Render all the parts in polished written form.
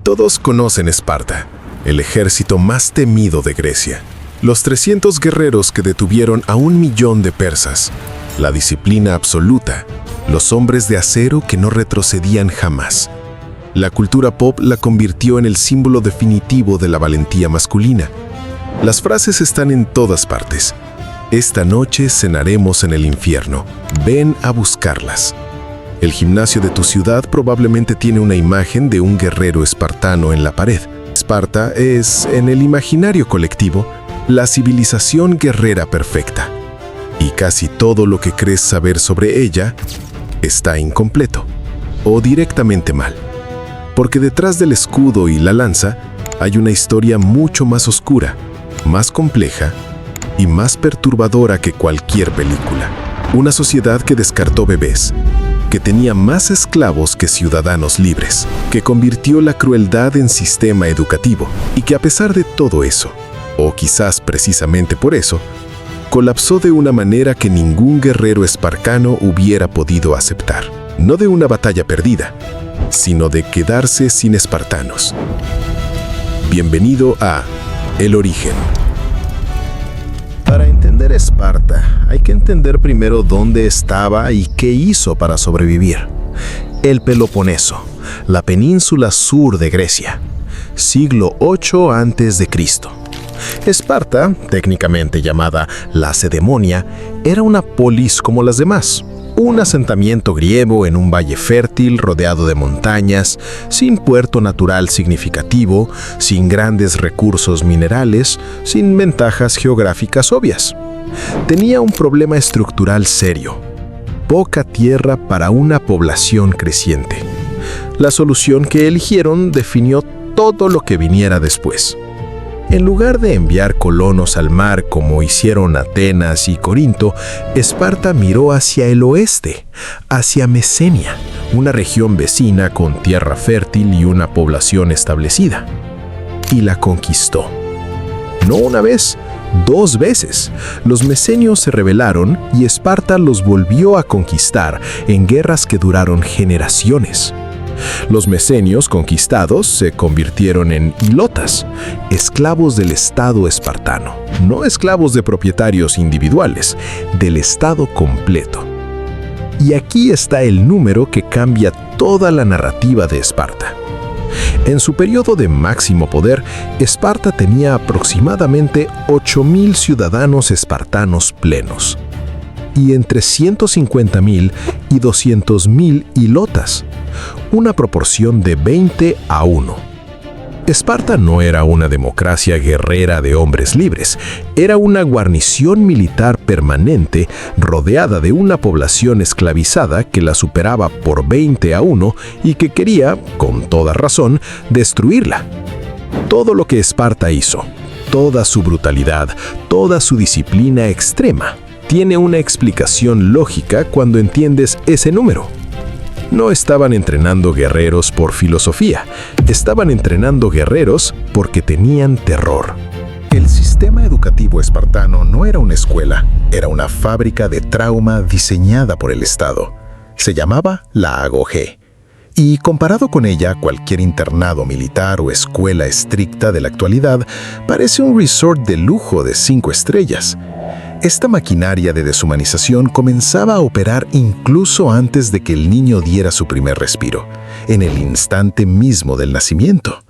Todos conocen Esparta, el ejército más temido de Grecia. Los 300 guerreros que detuvieron a 1.000.000 de persas. La disciplina absoluta. Los hombres de acero que no retrocedían jamás. La cultura pop la convirtió en el símbolo definitivo de la valentía masculina. Las frases están en todas partes. Esta noche cenaremos en el infierno. Ven a buscarlas. El gimnasio de tu ciudad probablemente tiene una imagen de un guerrero espartano en la pared. Esparta es, en el imaginario colectivo, la civilización guerrera perfecta. Y casi todo lo que crees saber sobre ella está incompleto o directamente mal. Porque detrás del escudo y la lanza hay una historia mucho más oscura, más compleja y más perturbadora que cualquier película. Una sociedad que descartó bebés, que tenía más esclavos que ciudadanos libres, que convirtió la crueldad en sistema educativo y que a pesar de todo eso, o quizás precisamente por eso, colapsó de una manera que ningún guerrero espartano hubiera podido aceptar. No de una batalla perdida, sino de quedarse sin espartanos. Bienvenido a El Origen. Para entender Esparta, hay que entender primero dónde estaba y qué hizo para sobrevivir. El Peloponeso, la península sur de Grecia, siglo 8 a.C. Esparta, técnicamente llamada Lacedemonia, era una polis como las demás. Un asentamiento griego en un valle fértil rodeado de montañas, sin puerto natural significativo, sin grandes recursos minerales, sin ventajas geográficas obvias. Tenía un problema estructural serio: poca tierra para una población creciente. La solución que eligieron definió todo lo que viniera después. En lugar de enviar colonos al mar como hicieron Atenas y Corinto, Esparta miró hacia el oeste, hacia Mesenia, una región vecina con tierra fértil y una población establecida. Y la conquistó. No una vez, 2 veces. Los mesenios se rebelaron y Esparta los volvió a conquistar en guerras que duraron generaciones. Los mesenios conquistados se convirtieron en hilotas, esclavos del Estado espartano, no esclavos de propietarios individuales, del Estado completo. Y aquí está el número que cambia toda la narrativa de Esparta. En su periodo de máximo poder, Esparta tenía aproximadamente 8.000 ciudadanos espartanos plenos y entre 150.000 y 200.000 hilotas, una proporción de 20 a 1. Esparta no era una democracia guerrera de hombres libres, era una guarnición militar permanente rodeada de una población esclavizada que la superaba por 20 a 1 y que quería, con toda razón, destruirla. Todo lo que Esparta hizo, toda su brutalidad, toda su disciplina extrema, tiene una explicación lógica cuando entiendes ese número. No estaban entrenando guerreros por filosofía, estaban entrenando guerreros porque tenían terror. El sistema educativo espartano no era una escuela, era una fábrica de trauma diseñada por el Estado. Se llamaba la Agogé. Y comparado con ella, cualquier internado militar o escuela estricta de la actualidad parece un resort de lujo de 5 estrellas. Esta maquinaria de deshumanización comenzaba a operar incluso antes de que el niño diera su primer respiro, en el instante mismo del nacimiento.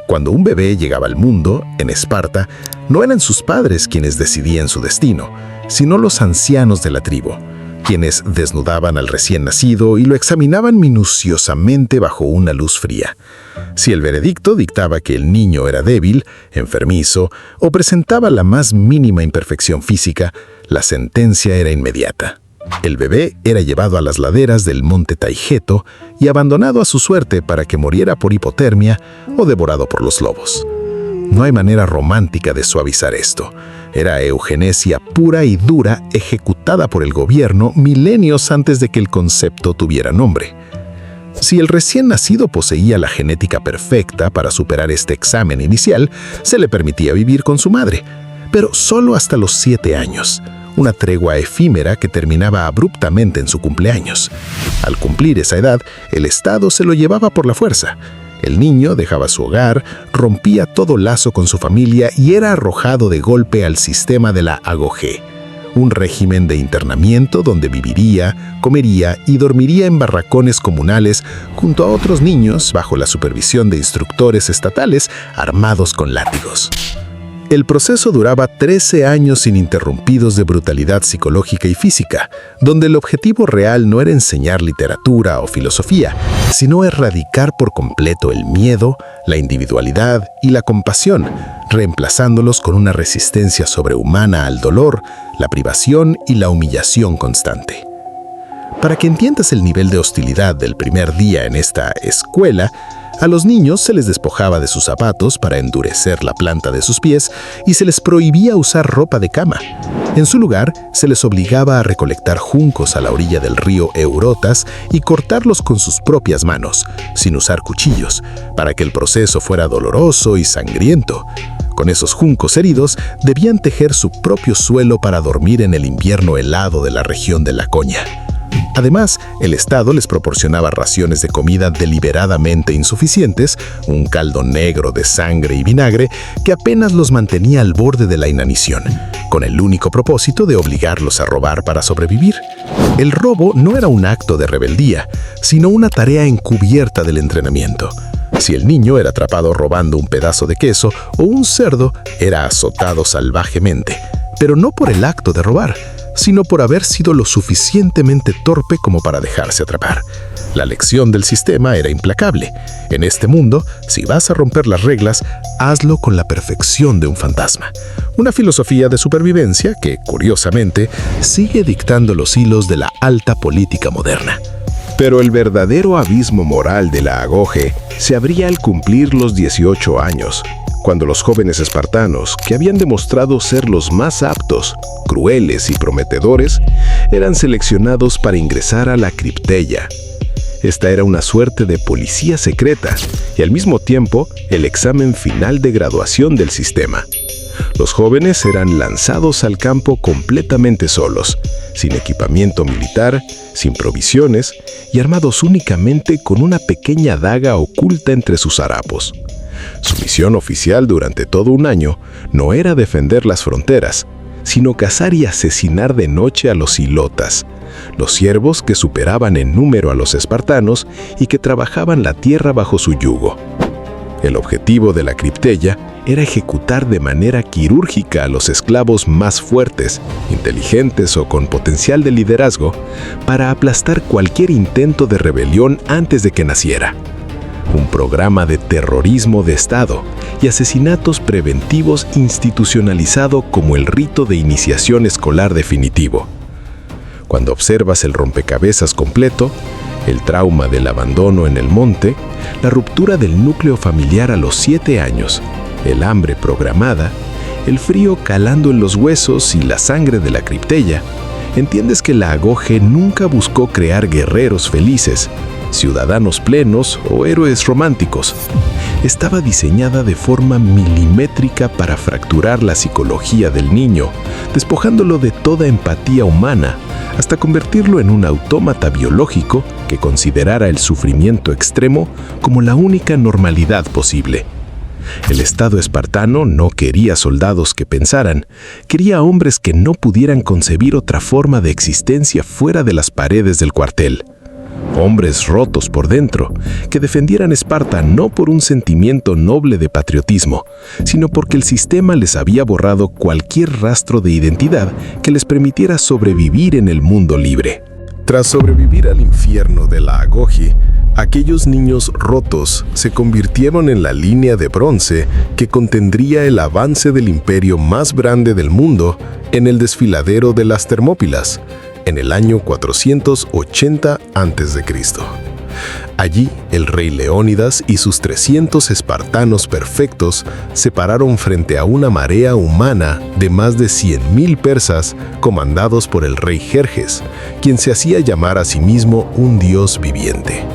Cuando un bebé llegaba al mundo, en Esparta, no eran sus padres quienes decidían su destino, sino los ancianos de la tribu, quienes desnudaban al recién nacido y lo examinaban minuciosamente bajo una luz fría. Si el veredicto dictaba que el niño era débil, enfermizo o presentaba la más mínima imperfección física, la sentencia era inmediata. El bebé era llevado a las laderas del monte Taygeto y abandonado a su suerte para que muriera por hipotermia o devorado por los lobos. No hay manera romántica de suavizar esto. Era eugenesia pura y dura ejecutada por el gobierno milenios antes de que el concepto tuviera nombre. Si el recién nacido poseía la genética perfecta para superar este examen inicial, se le permitía vivir con su madre, pero solo hasta los 7 años, una tregua efímera que terminaba abruptamente en su cumpleaños. Al cumplir esa edad, el Estado se lo llevaba por la fuerza, El niño dejaba su hogar, rompía todo lazo con su familia y era arrojado de golpe al sistema de la agogé, un régimen de internamiento donde viviría, comería y dormiría en barracones comunales junto a otros niños bajo la supervisión de instructores estatales armados con látigos. El proceso duraba 13 años ininterrumpidos de brutalidad psicológica y física, donde el objetivo real no era enseñar literatura o filosofía, sino erradicar por completo el miedo, la individualidad y la compasión, reemplazándolos con una resistencia sobrehumana al dolor, la privación y la humillación constante. Para que entiendas el nivel de hostilidad del primer día en esta escuela, a los niños se les despojaba de sus zapatos para endurecer la planta de sus pies y se les prohibía usar ropa de cama. En su lugar, se les obligaba a recolectar juncos a la orilla del río Eurotas y cortarlos con sus propias manos, sin usar cuchillos, para que el proceso fuera doloroso y sangriento. Con esos juncos heridos, debían tejer su propio suelo para dormir en el invierno helado de la región de Laconia. Además, el Estado les proporcionaba raciones de comida deliberadamente insuficientes, un caldo negro de sangre y vinagre que apenas los mantenía al borde de la inanición, con el único propósito de obligarlos a robar para sobrevivir. El robo no era un acto de rebeldía, sino una tarea encubierta del entrenamiento. Si el niño era atrapado robando un pedazo de queso o un cerdo, era azotado salvajemente, pero no por el acto de robar, sino por haber sido lo suficientemente torpe como para dejarse atrapar. La lección del sistema era implacable. En este mundo, si vas a romper las reglas, hazlo con la perfección de un fantasma. Una filosofía de supervivencia que, curiosamente, sigue dictando los hilos de la alta política moderna. Pero el verdadero abismo moral de la agogé se abría al cumplir los 18 años, cuando los jóvenes espartanos, que habían demostrado ser los más aptos, crueles y prometedores, eran seleccionados para ingresar a la Cripteia. Esta era una suerte de policía secreta y al mismo tiempo el examen final de graduación del sistema. Los jóvenes eran lanzados al campo completamente solos, sin equipamiento militar, sin provisiones y armados únicamente con una pequeña daga oculta entre sus harapos. Su misión oficial durante todo un año no era defender las fronteras, sino cazar y asesinar de noche a los hilotas, los siervos que superaban en número a los espartanos y que trabajaban la tierra bajo su yugo. El objetivo de la Cripteia era ejecutar de manera quirúrgica a los esclavos más fuertes, inteligentes o con potencial de liderazgo para aplastar cualquier intento de rebelión antes de que naciera. Un programa de terrorismo de Estado y asesinatos preventivos institucionalizado como el rito de iniciación escolar definitivo. Cuando observas el rompecabezas completo, el trauma del abandono en el monte, la ruptura del núcleo familiar a los 7 años, el hambre programada, el frío calando en los huesos y la sangre de la Cripteia, entiendes que la agogé nunca buscó crear guerreros felices, ciudadanos plenos o héroes románticos. Estaba diseñada de forma milimétrica para fracturar la psicología del niño, despojándolo de toda empatía humana, hasta convertirlo en un autómata biológico que considerara el sufrimiento extremo como la única normalidad posible. El Estado espartano no quería soldados que pensaran, quería hombres que no pudieran concebir otra forma de existencia fuera de las paredes del cuartel. Hombres rotos por dentro, que defendieran Esparta no por un sentimiento noble de patriotismo, sino porque el sistema les había borrado cualquier rastro de identidad que les permitiera sobrevivir en el mundo libre. Tras sobrevivir al infierno de la agogé, aquellos niños rotos se convirtieron en la línea de bronce que contendría el avance del imperio más grande del mundo en el desfiladero de las Termópilas, en el año 480 a.C. Allí, el rey Leónidas y sus 300 espartanos perfectos se pararon frente a una marea humana de más de 100.000 persas comandados por el rey Jerjes, quien se hacía llamar a sí mismo un dios viviente.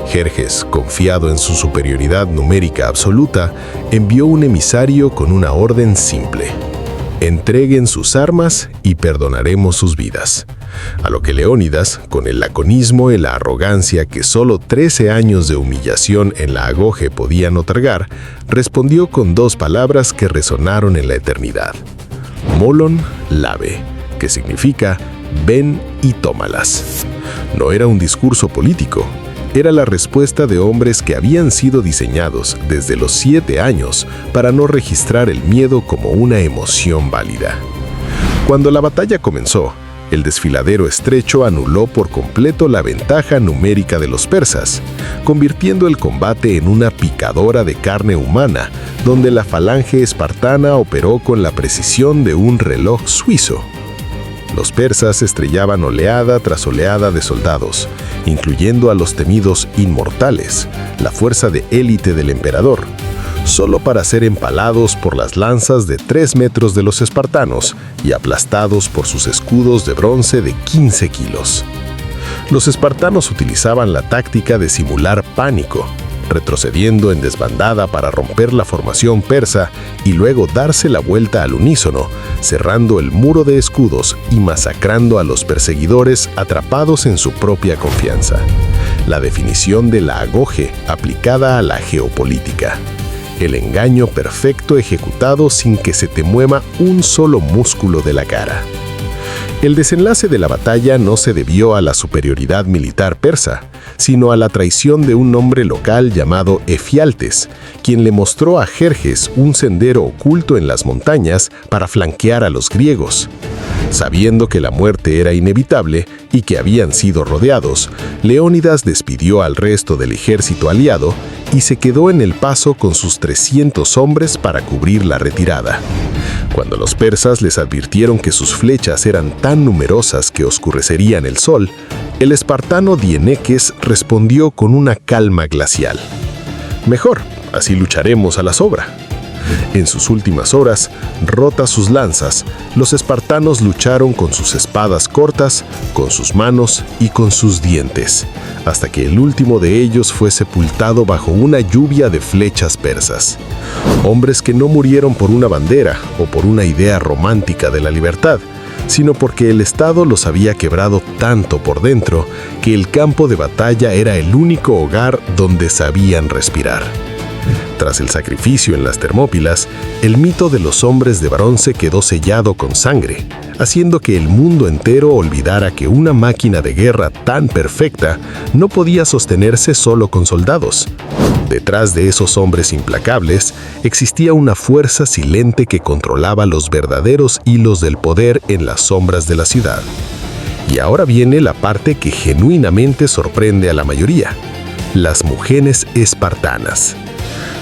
Jerjes, confiado en su superioridad numérica absoluta, envió un emisario con una orden simple: entreguen sus armas y perdonaremos sus vidas. A lo que Leónidas, con el laconismo y la arrogancia que solo 13 años de humillación en la Agoge podían otorgar, respondió con 2 palabras que resonaron en la eternidad: Molon Labe, que significa ven y tómalas. No era un discurso político, era la respuesta de hombres que habían sido diseñados desde los 7 años para no registrar el miedo como una emoción válida. Cuando la batalla comenzó, el desfiladero estrecho anuló por completo la ventaja numérica de los persas, convirtiendo el combate en una picadora de carne humana, donde la falange espartana operó con la precisión de un reloj suizo. Los persas estrellaban oleada tras oleada de soldados, incluyendo a los temidos inmortales, la fuerza de élite del emperador, solo para ser empalados por las lanzas de 3 metros de los espartanos y aplastados por sus escudos de bronce de 15 kilos. Los espartanos utilizaban la táctica de simular pánico, retrocediendo en desbandada para romper la formación persa y luego darse la vuelta al unísono, cerrando el muro de escudos y masacrando a los perseguidores atrapados en su propia confianza. La definición de la Agoge aplicada a la geopolítica. El engaño perfecto ejecutado sin que se te mueva un solo músculo de la cara. El desenlace de la batalla no se debió a la superioridad militar persa, sino a la traición de un hombre local llamado Efialtes, quien le mostró a Jerjes un sendero oculto en las montañas para flanquear a los griegos. Sabiendo que la muerte era inevitable y que habían sido rodeados, Leónidas despidió al resto del ejército aliado y se quedó en el paso con sus 300 hombres para cubrir la retirada. Cuando los persas les advirtieron que sus flechas eran tan numerosas que oscurecerían el sol, el espartano Dieneques respondió con una calma glacial: «Mejor, así lucharemos a la sobra». En sus últimas horas, rotas sus lanzas, los espartanos lucharon con sus espadas cortas, con sus manos y con sus dientes, hasta que el último de ellos fue sepultado bajo una lluvia de flechas persas. Hombres que no murieron por una bandera o por una idea romántica de la libertad, sino porque el Estado los había quebrado tanto por dentro que el campo de batalla era el único hogar donde sabían respirar. Tras el sacrificio en las Termópilas, el mito de los hombres de bronce quedó sellado con sangre, haciendo que el mundo entero olvidara que una máquina de guerra tan perfecta no podía sostenerse solo con soldados. Detrás de esos hombres implacables existía una fuerza silente que controlaba los verdaderos hilos del poder en las sombras de la ciudad. Y ahora viene la parte que genuinamente sorprende a la mayoría: las mujeres espartanas.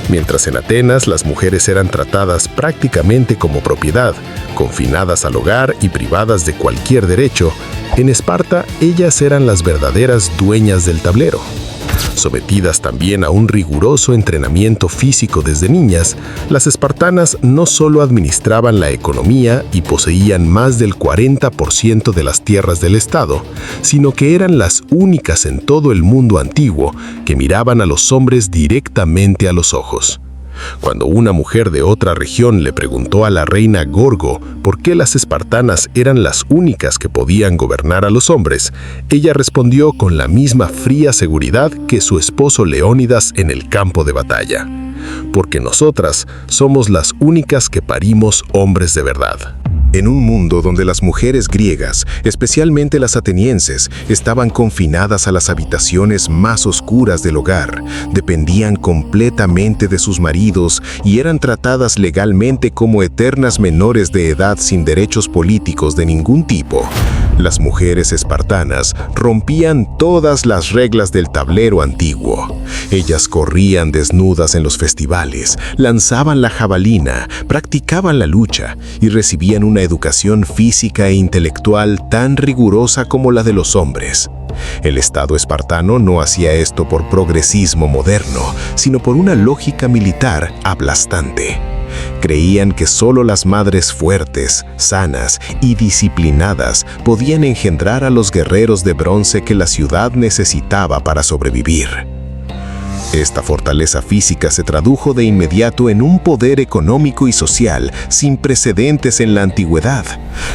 Mientras en Atenas las mujeres eran tratadas prácticamente como propiedad, confinadas al hogar y privadas de cualquier derecho, en Esparta ellas eran las verdaderas dueñas del tablero. Sometidas también a un riguroso entrenamiento físico desde niñas, las espartanas no solo administraban la economía y poseían más del 40% de las tierras del Estado, sino que eran las únicas en todo el mundo antiguo que miraban a los hombres directamente a los ojos. Cuando una mujer de otra región le preguntó a la reina Gorgo por qué las espartanas eran las únicas que podían gobernar a los hombres, ella respondió con la misma fría seguridad que su esposo Leónidas en el campo de batalla: porque nosotras somos las únicas que parimos hombres de verdad. En un mundo donde las mujeres griegas, especialmente las atenienses, estaban confinadas a las habitaciones más oscuras del hogar, dependían completamente de sus maridos y eran tratadas legalmente como eternas menores de edad sin derechos políticos de ningún tipo, las mujeres espartanas rompían todas las reglas del tablero antiguo. Ellas corrían desnudas en los festivales, lanzaban la jabalina, practicaban la lucha y recibían una educación física e intelectual tan rigurosa como la de los hombres. El Estado espartano no hacía esto por progresismo moderno, sino por una lógica militar aplastante. Creían que solo las madres fuertes, sanas y disciplinadas podían engendrar a los guerreros de bronce que la ciudad necesitaba para sobrevivir. Esta fortaleza física se tradujo de inmediato en un poder económico y social sin precedentes en la antigüedad.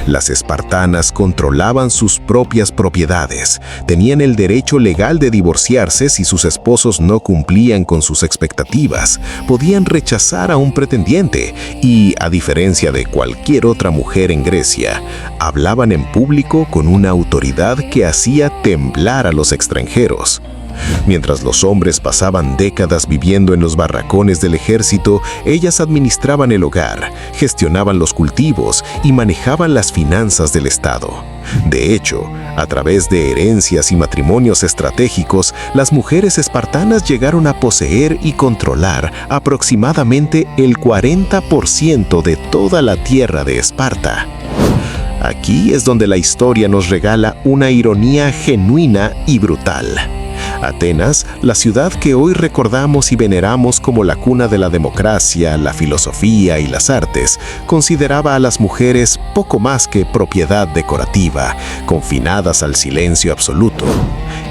Las espartanas controlaban sus propias propiedades, tenían el derecho legal de divorciarse si sus esposos no cumplían con sus expectativas, podían rechazar a un pretendiente y, a diferencia de cualquier otra mujer en Grecia, hablaban en público con una autoridad que hacía temblar a los extranjeros. Mientras los hombres pasaban décadas viviendo en los barracones del ejército, ellas administraban el hogar, gestionaban los cultivos y manejaban las finanzas del Estado. De hecho, a través de herencias y matrimonios estratégicos, las mujeres espartanas llegaron a poseer y controlar aproximadamente el 40% de toda la tierra de Esparta. Aquí es donde la historia nos regala una ironía genuina y brutal. Atenas, la ciudad que hoy recordamos y veneramos como la cuna de la democracia, la filosofía y las artes, consideraba a las mujeres poco más que propiedad decorativa, confinadas al silencio absoluto.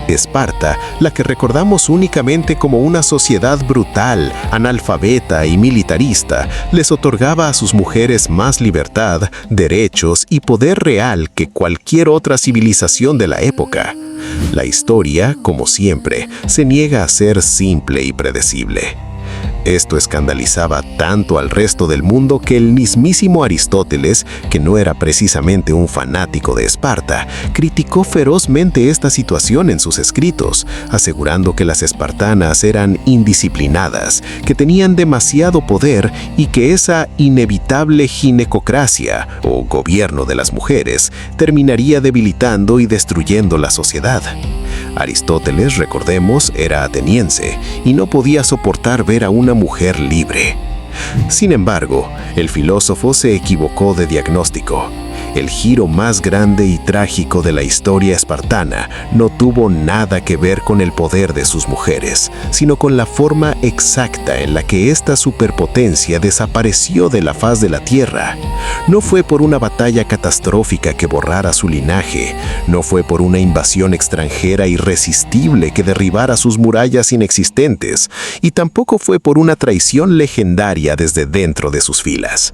Esparta, la que recordamos únicamente como una sociedad brutal, analfabeta y militarista, les otorgaba a sus mujeres más libertad, derechos y poder real que cualquier otra civilización de la época. La historia, como siempre, se niega a ser simple y predecible. Esto escandalizaba tanto al resto del mundo que el mismísimo Aristóteles, que no era precisamente un fanático de Esparta, criticó ferozmente esta situación en sus escritos, asegurando que las espartanas eran indisciplinadas, que tenían demasiado poder y que esa inevitable ginecocracia, o gobierno de las mujeres, terminaría debilitando y destruyendo la sociedad. Aristóteles, recordemos, era ateniense y no podía soportar ver a una mujer libre. Sin embargo, el filósofo se equivocó de diagnóstico. El giro más grande y trágico de la historia espartana no tuvo nada que ver con el poder de sus mujeres, sino con la forma exacta en la que esta superpotencia desapareció de la faz de la tierra. No fue por una batalla catastrófica que borrara su linaje, no fue por una invasión extranjera irresistible que derribara sus murallas inexistentes, y tampoco fue por una traición legendaria desde dentro de sus filas.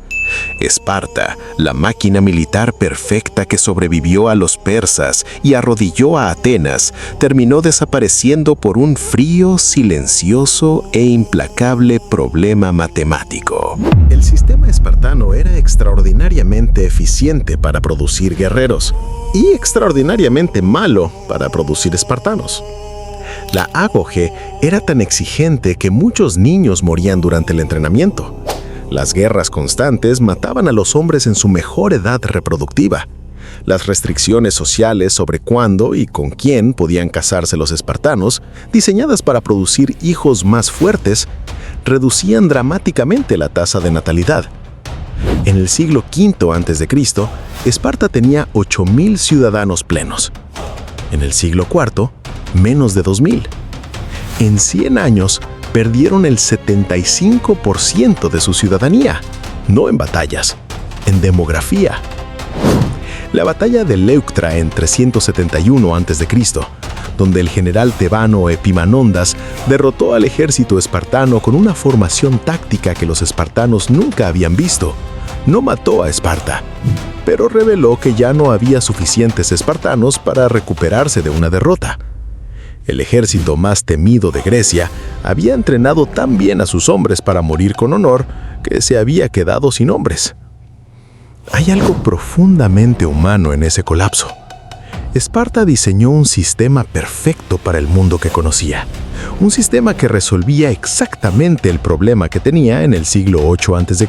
Esparta, la máquina militar perfecta que sobrevivió a los persas y arrodilló a Atenas, terminó desapareciendo por un frío, silencioso e implacable problema matemático. El sistema espartano era extraordinariamente eficiente para producir guerreros y extraordinariamente malo para producir espartanos. La ágoge era tan exigente que muchos niños morían durante el entrenamiento. Las guerras constantes mataban a los hombres en su mejor edad reproductiva. Las restricciones sociales sobre cuándo y con quién podían casarse los espartanos, diseñadas para producir hijos más fuertes, reducían dramáticamente la tasa de natalidad. En el siglo V a.C., Esparta tenía 8.000 ciudadanos plenos. En el siglo IV, menos de 2.000. En 100 años, perdieron el 75% de su ciudadanía, no en batallas, en demografía. La batalla de Leuctra en 371 a.C., donde el general tebano Epimanondas derrotó al ejército espartano con una formación táctica que los espartanos nunca habían visto, no mató a Esparta, pero reveló que ya no había suficientes espartanos para recuperarse de una derrota. El ejército más temido de Grecia había entrenado tan bien a sus hombres para morir con honor que se había quedado sin hombres. Hay algo profundamente humano en ese colapso. Esparta diseñó un sistema perfecto para el mundo que conocía, un sistema que resolvía exactamente el problema que tenía en el siglo VIII a.C.,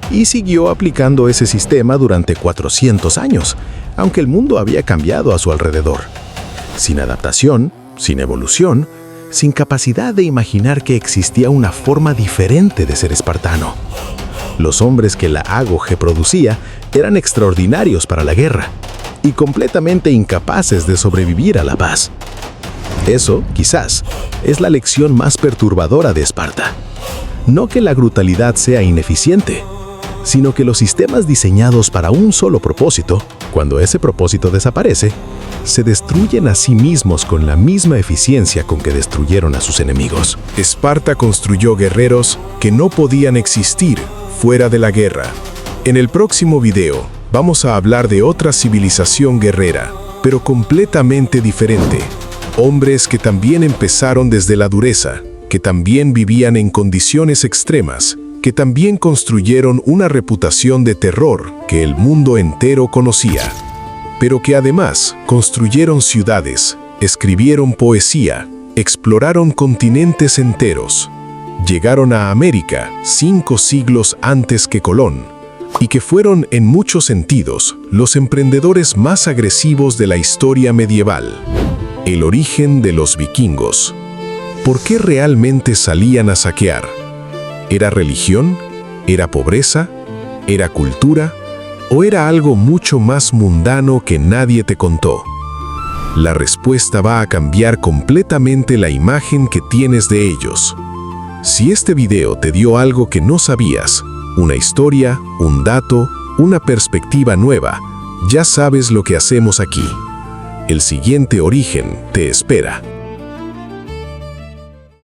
y siguió aplicando ese sistema durante 400 años, aunque el mundo había cambiado a su alrededor. Sin adaptación, sin evolución, sin capacidad de imaginar que existía una forma diferente de ser espartano. Los hombres que la ágoge producía eran extraordinarios para la guerra y completamente incapaces de sobrevivir a la paz. Eso, quizás, es la lección más perturbadora de Esparta. No que la brutalidad sea ineficiente, sino que los sistemas diseñados para un solo propósito, cuando ese propósito desaparece, se destruyen a sí mismos con la misma eficiencia con que destruyeron a sus enemigos. Esparta construyó guerreros que no podían existir fuera de la guerra. En el próximo video vamos a hablar de otra civilización guerrera, pero completamente diferente. Hombres que también empezaron desde la dureza, que también vivían en condiciones extremas, que también construyeron una reputación de terror que el mundo entero conocía, pero que además construyeron ciudades, escribieron poesía, exploraron continentes enteros, llegaron a América 5 siglos antes que Colón, y que fueron en muchos sentidos los emprendedores más agresivos de la historia medieval. El origen de los vikingos. ¿Por qué realmente salían a saquear? ¿Era religión? ¿Era pobreza? ¿Era cultura? ¿O era algo mucho más mundano que nadie te contó? La respuesta va a cambiar completamente la imagen que tienes de ellos. Si este video te dio algo que no sabías, una historia, un dato, una perspectiva nueva, ya sabes lo que hacemos aquí. El siguiente origen te espera.